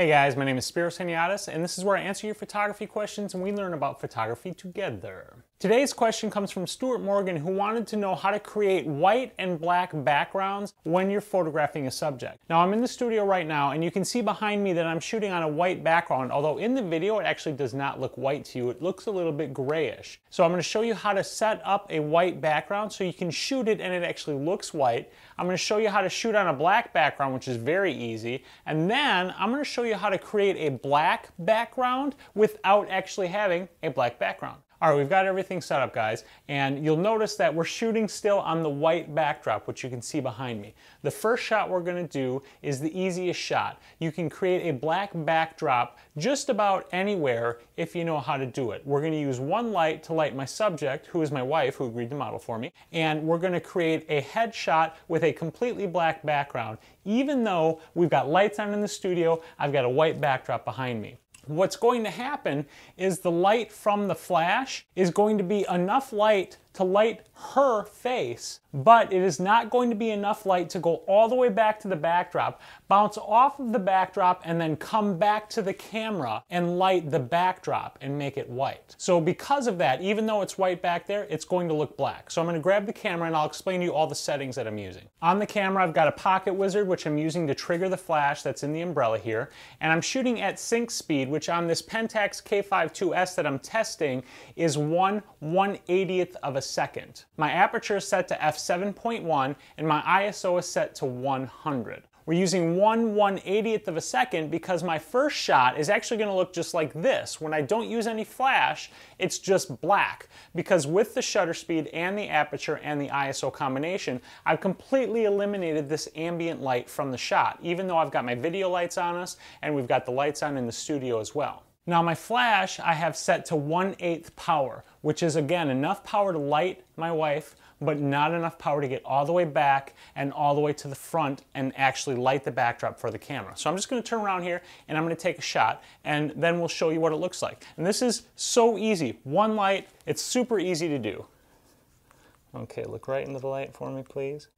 Hey guys, my name is Spiros Henyatis, and this is where I answer your photography questions and we learn about photography together. Today's question comes from Stuart Morgan, who wanted to know how to create white and black backgrounds when you're photographing a subject. Now I'm in the studio right now and you can see behind me that I'm shooting on a white background, although in the video it actually does not look white to you. It looks a little bit grayish. So I'm going to show you how to set up a white background so you can shoot it and it actually looks white. I'm going to show you how to shoot on a black background, which is very easy, and then I'm going to show you how to create a black background without actually having a black background. All right, we've got everything set up, guys, and you'll notice that we're shooting still on the white backdrop, which you can see behind me. The first shot we're going to do is the easiest shot. You can create a black backdrop just about anywhere if you know how to do it. We're going to use one light to light my subject, who is my wife, who agreed to model for me, and we're going to create a headshot with a completely black background. Even though we've got lights on in the studio, I've got a white backdrop behind me. What's going to happen is the light from the flash is going to be enough light to light her face, but it is not going to be enough light to go all the way back to the backdrop, bounce off of the backdrop, and then come back to the camera and light the backdrop and make it white. So because of that, even though it's white back there, it's going to look black. So I'm going to grab the camera and I'll explain to you all the settings that I'm using. On the camera, I've got a pocket wizard, which I'm using to trigger the flash that's in the umbrella here, and I'm shooting at sync speed, which on this Pentax K5 IIs that I'm testing is 1/180th of a second. My aperture is set to f7.1 and my ISO is set to 100. We're using 1/180th of a second because my first shot is actually going to look just like this. When I don't use any flash, it's just black, because with the shutter speed and the aperture and the ISO combination, I've completely eliminated this ambient light from the shot, even though I've got my video lights on us and we've got the lights on in the studio as well. Now my flash I have set to 1/8 power, which is again enough power to light my wife, but not enough power to get all the way back and all the way to the front and actually light the backdrop for the camera. So I'm just going to turn around here and I'm going to take a shot and then we'll show you what it looks like. And this is so easy. One light, it's super easy to do. Okay, look right into the light for me, please.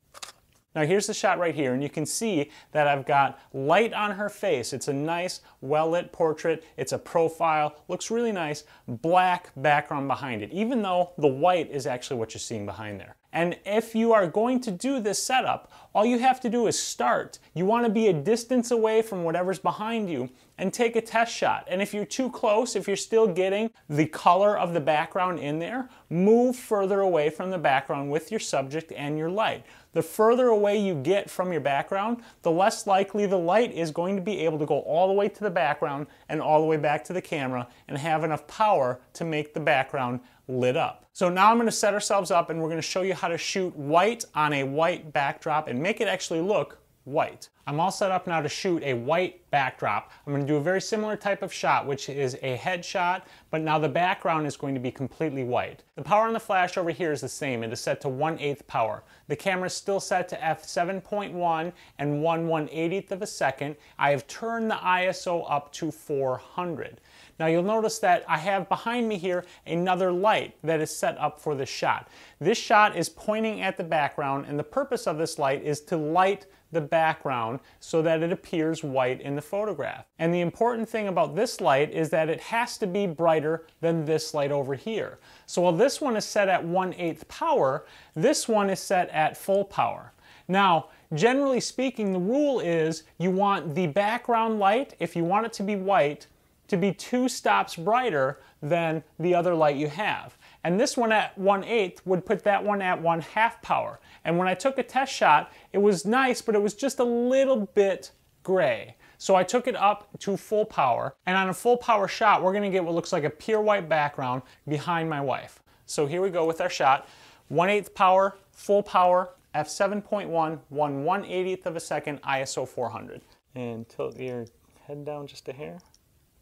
Now here's the shot right here, and you can see that I've got light on her face. It's a nice, well-lit portrait. It's a profile, looks really nice, black background behind it, even though the white is actually what you're seeing behind there. And if you are going to do this setup, all you have to do is start. You want to be a distance away from whatever's behind you and take a test shot. And if you're too close, if you're still getting the color of the background in there, move further away from the background with your subject and your light. The further away you get from your background, the less likely the light is going to be able to go all the way to the background and all the way back to the camera and have enough power to make the background lit up. So now I'm going to set ourselves up and we're going to show you how to shoot white on a white backdrop and make it actually look white. I'm all set up now to shoot a white backdrop. I'm going to do a very similar type of shot, which is a headshot, but now the background is going to be completely white. The power on the flash over here is the same. It is set to 1/8 power. The camera is still set to f7.1 and 1/180th of a second. I have turned the ISO up to 400. Now you'll notice that I have behind me here another light that is set up for this shot. This shot is pointing at the background, and the purpose of this light is to light the background so that it appears white in the photograph. And the important thing about this light is that it has to be brighter than this light over here. So while this one is set at 1/8 power, this one is set at full power. Now, generally speaking, the rule is you want the background light, if you want it to be white, to be 2 stops brighter than the other light you have. And this one at 1/8 would put that one at 1/2 power. And when I took a test shot, it was nice, but it was just a little bit gray. So I took it up to full power, and on a full power shot, we're gonna get what looks like a pure white background behind my wife. So here we go with our shot. 1/8 power, full power, f7.1, 1/180th of a second, ISO 400. And tilt your head down just a hair.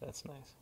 That's nice.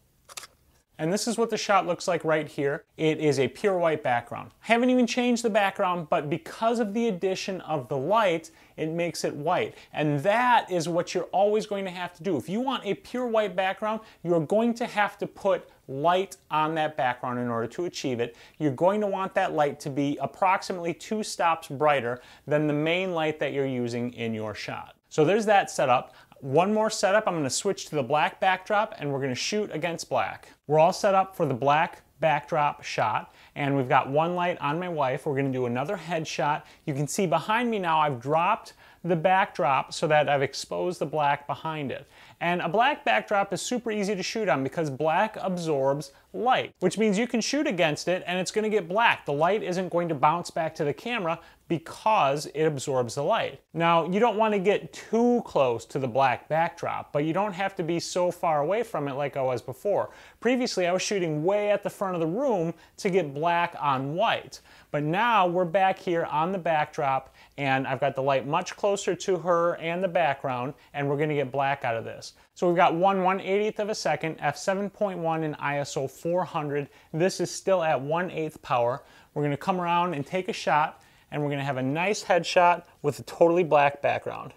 And this is what the shot looks like right here. It is a pure white background. I haven't even changed the background, but because of the addition of the light, it makes it white. And that is what you're always going to have to do. If you want a pure white background, you're going to have to put light on that background in order to achieve it. You're going to want that light to be approximately 2 stops brighter than the main light that you're using in your shot. So there's that set up. One more setup, I'm going to switch to the black backdrop and we're going to shoot against black. We're all set up for the black backdrop shot, and we've got one light on my wife. We're going to do another headshot. You can see behind me now I've dropped the backdrop so that I've exposed the black behind it. And a black backdrop is super easy to shoot on because black absorbs light, which means you can shoot against it and it's going to get black. The light isn't going to bounce back to the camera because it absorbs the light. Now, you don't want to get too close to the black backdrop, but you don't have to be so far away from it like I was before. Previously, I was shooting way at the front of the room to get black on white. But now we're back here on the backdrop and I've got the light much closer to her and the background, and we're going to get black out of this. So we've got 1/180th of a second, f7.1 and ISO 400. This is still at 1/8 power. We're going to come around and take a shot, and we're going to have a nice headshot with a totally black background.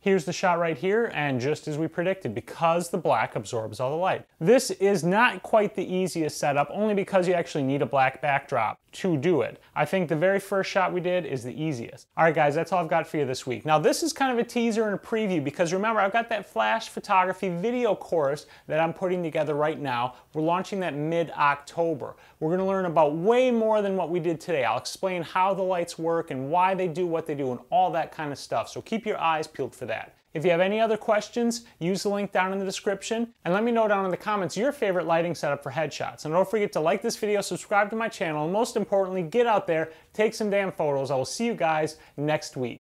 Here's the shot right here, and just as we predicted, because the black absorbs all the light. This is not quite the easiest setup, only because you actually need a black backdrop to do it. I think the very first shot we did is the easiest. All right, guys, that's all I've got for you this week. Now, this is kind of a teaser and a preview because remember, I've got that flash photography video course that I'm putting together right now. We're launching that mid-October. We're going to learn about way more than what we did today. I'll explain how the lights work and why they do what they do and all that kind of stuff. So keep your eyes peeled for that. If you have any other questions, use the link down in the description and let me know down in the comments your favorite lighting setup for headshots. And don't forget to like this video, subscribe to my channel, and most importantly, get out there, take some damn photos. I will see you guys next week.